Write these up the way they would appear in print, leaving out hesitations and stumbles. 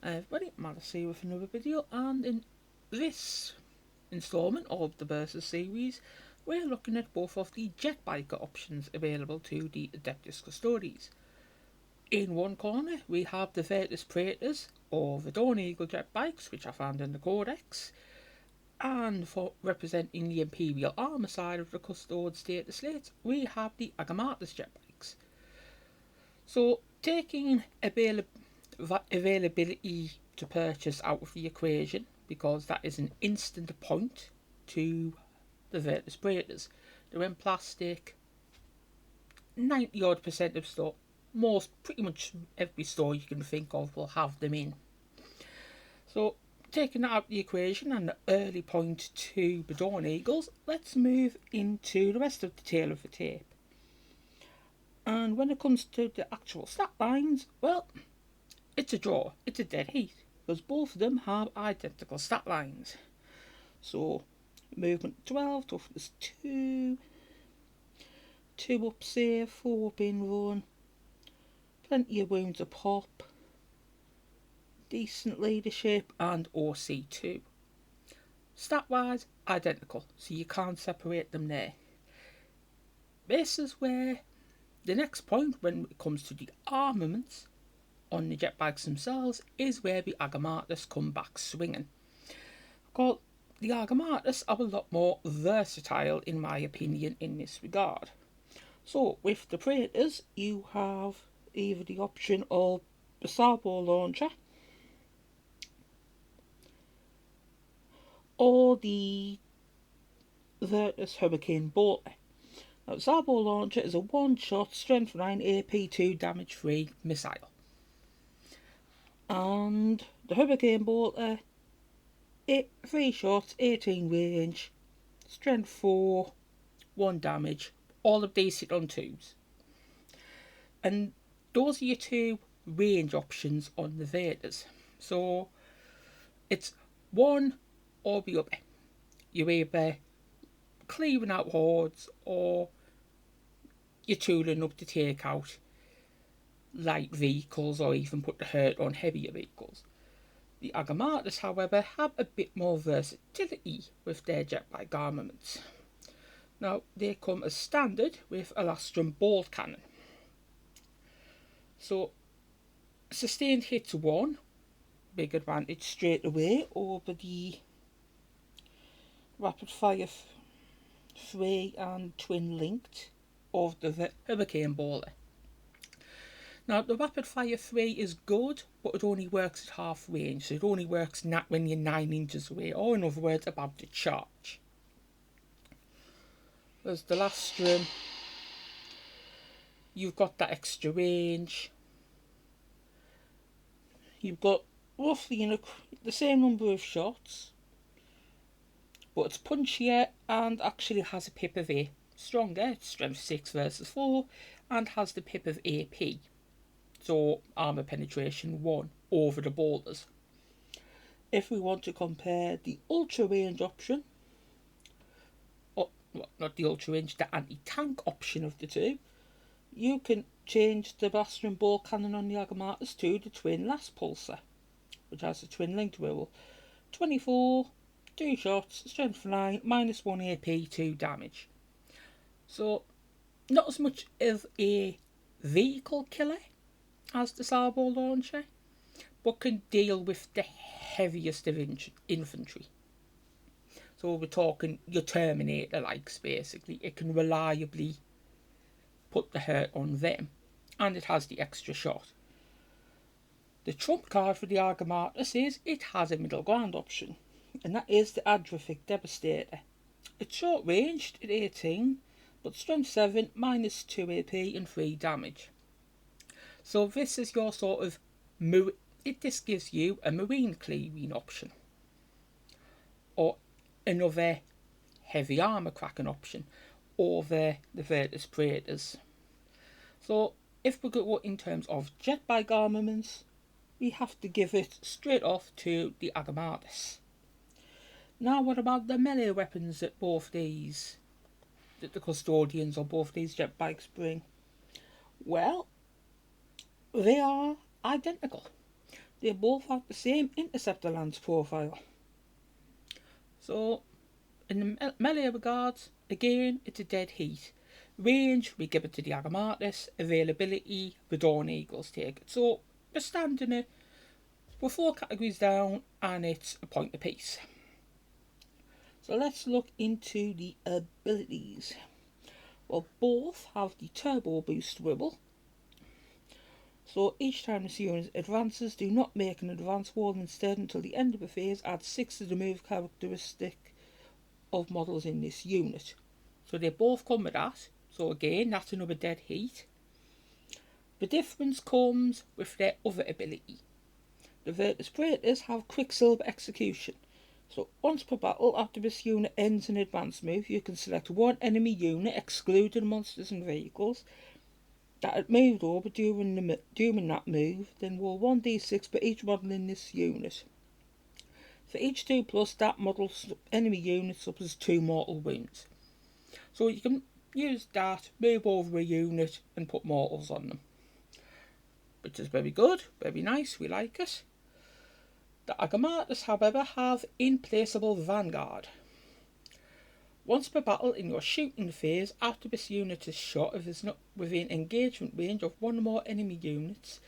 Everybody, Matt's here with another video, and in this instalment of the Vertus series, we're looking at both of the jetbiker options available to the Adeptus Custodes. In one corner, we have the Vertus Praetors, or the Dawneagle jetbikes, which are found in the Codex, and for representing the Imperial armour side of the Custodes data slate, we have the Agamatus jetbikes. So, taking availability to purchase out of the equation, because that is an instant point to the Vertus Praetors. They're in plastic, 90 odd percent of store, pretty much every store you can think of will have them in. So, taking that out of the equation and the early point to the Dawneagles, let's move into the rest of the tail of the tape. And when it comes to the actual stat lines, well, it's a draw, it's a dead heat, because both of them have identical stat lines. So, movement 12, toughness 2, 2 up save, 4 up in run, plenty of wounds a pop, decent leadership, and OC2. Stat-wise, identical, so you can't separate them there. This is where the next point, when it comes to the armaments on the jetbikes themselves, is where the Agamatus come back swinging. Because the Agamatus are a lot more versatile, in my opinion, in this regard. So, with the Praetors, you have either the option of the Servo launcher or the Vertus Hurricane Bolter. Now, the Servo launcher is a one-shot, strength 9, AP2 damage-free missile. And the Hurricane Bolter, 3 shots, 18 range, strength 4, 1 damage, all of these hit on 2s. And those are your 2 range options on the Vertus. So it's one or the other. You're either clearing out hordes or you're tooling up to take out light vehicles or even put the hurt on heavier vehicles. The Agamatus, however, have a bit more versatility with their jetbike armaments. Now, they come as standard with a Lastrum bolt cannon. So, sustained hits 1, big advantage straight away over the rapid fire 3 and twin linked of the Hurricane Bolter. Now, the rapid fire 3 is good, but it only works at half range, so it only works when you're 9 inches away, or in other words, about to charge. Whereas the Lastrum, you've got that extra range. You've got roughly the same number of shots, but it's punchier and actually has a pip of A. Stronger, it's strength 6 versus 4, and has the pip of AP. So armour penetration 1 over the bolters. If we want to compare the ultra range option, or not the ultra range, the anti-tank option of the 2, you can change the Lastrum bolt cannon on the Agamatus to the twin last pulsar, which has a twin linked rule. 24, 2 shots, strength 9, minus 1 AP, 2 damage. So, not as much of a vehicle killer as the Servo launcher, but can deal with the heaviest of infantry. So we're talking your Terminator likes, basically. It can reliably put the hurt on them, and it has the extra shot. The trump card for the Agamatus is it has a middle ground option, and that is the Adrific Devastator. It's short ranged at 18, but strength 7, minus 2 AP and 3 damage. So this is your sort of, this gives you a marine cleaving option, or another heavy armour cracking option over the Vertus Praetors. So if we go in terms of jetbike armaments, we have to give it straight off to the Agamatus. Now, what about the melee weapons that the custodians or both these jetbikes bring? Well, they are identical. They both have the same interceptor lance profile. So, in the melee regards, again, it's a dead heat. Range, we give it to the Agamatus. Availability, the Dawneagles take it. So, we're standing it. We're 4 categories down, and it's a point apiece. So let's look into the abilities. Well, both have the turbo boost wibble. So each time this unit advances, do not make an advance roll, instead until the end of the phase add 6 to the move characteristic of models in this unit. So they both come with that. So again, that's another dead heat. The difference comes with their other ability. The Vertus Praetors have Quicksilver Execution. So once per battle, after this unit ends an advance move, you can select one enemy unit, excluding monsters and vehicles, that had moved over during that move, then roll 1d6 per each model in this unit. For each 2+, that model's enemy unit suffers 2 mortal wounds. So you can use that, move over a unit and put mortals on them. Which is very good, very nice, we like it. The Agamatus, however, have Implaceable Vanguard. Once per battle in your shooting phase, after this unit is shot, if it's not within engagement range of one or more enemy units,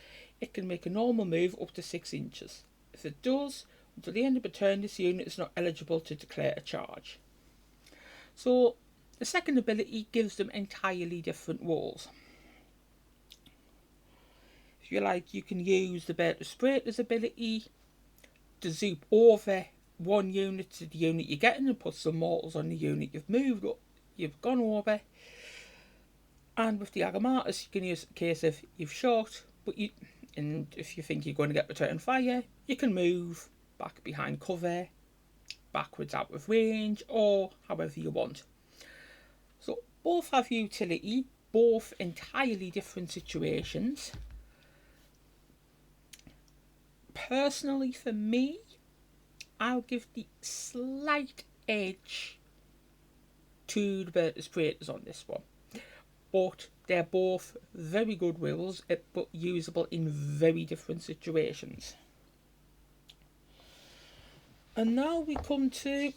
it can make a normal move up to 6 inches. If it does, until the end of the turn, this unit is not eligible to declare a charge. So, the second ability gives them entirely different rolls. If you like, you can use the Vertus Praetors ability to zoop over one unit to the unit you're getting and put some mortals on the unit you've moved up, you've gone over. And with the Agamatus, you can use it in case if you've shot, and if you think you're going to get return fire, you can move back behind cover, backwards out of range, or however you want. So both have utility, both entirely different situations. Personally, for me, I'll give the slight edge to the Vertus Praetors on this one. But they're both very good wills, but usable in very different situations. And now we come to,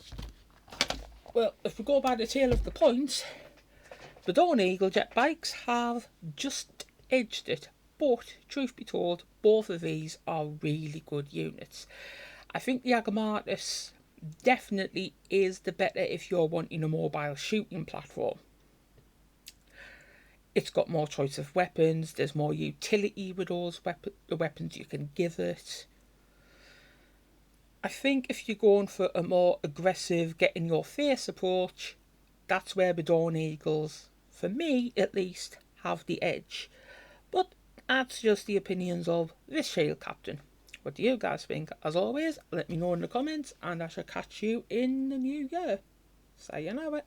well, if we go by the tail of the points, the Dawneagle Jetbikes have just edged it. But, truth be told, both of these are really good units. I think the Agamatus definitely is the better if you're wanting a mobile shooting platform. It's got more choice of weapons, there's more utility with those the weapons you can give it. I think if you're going for a more aggressive, get in your face approach, that's where the Dawneagles, for me at least, have the edge. But that's just the opinions of this Shield Captain. What do you guys think? As always, let me know in the comments, and I shall catch you in the new year. Sayonara.